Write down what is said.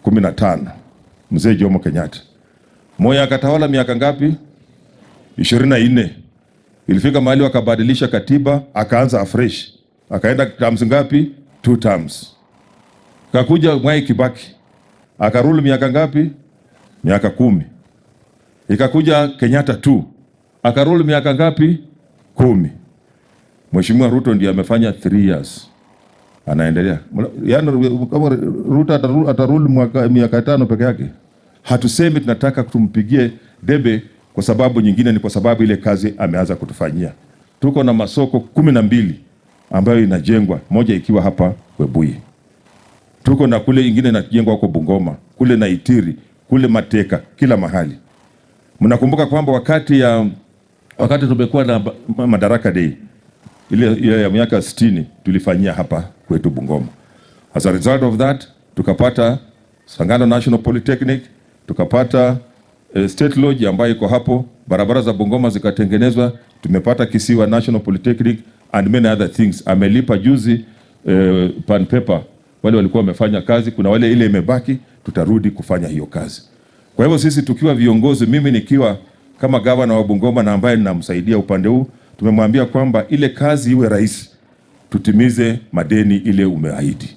15, Mzee Jomo Kenyatta. Moi akatawala miaka ngapi? 24. Ilifika mahali wakabadilisha katiba, akaanza afresh. Akaenda terms ngapi? 2 terms. Kakuja Mwai Kibaki. Akarule miaka ngapi? Miaka 10. Ikakuja Kenyatta 2. Akarule miaka ngapi? 10. Mheshimiwa Ruto ndiye amefanya 3 years. Anaendelea. Yaani kama Ruto atarule miaka 5 peke yake. Hatusemi tunataka tumpigie debe kwa sababu nyingine, ni kwa sababu ile kazi ameanza kutufanyia. Tuko na masoko 12 ambayo inajengwa, moja ikiwa hapa Webuye. Tuko na kule ingine inajengwa huko Bungoma, kule na Itiri, kule Mateka, kila mahali. Mnakumbuka kwamba wakati tumekuwa na Madaraka Day ile ya miaka 60 tulifanyia hapa kwetu Bungoma. As a result of that, tukapata Sangano National Polytechnic, tukapata State Lodge ambayo iko hapo, barabara za Bungoma zikatengenezwa, tumepata Kisiwa National Polytechnic and many other things. Amelipa juzi pan paper wale walikuwa wamefanya kazi, kuna wale ile imebaki, tutarudi kufanya hiyo kazi. Kwa hivyo sisi tukiwa viongozi, mimi nikiwa kama gavana wa Bungoma na ambaye ninamsaidia upande huu, tumemwambia kwamba ile kazi iwe rahisi, tutimize madeni ile umeahidi.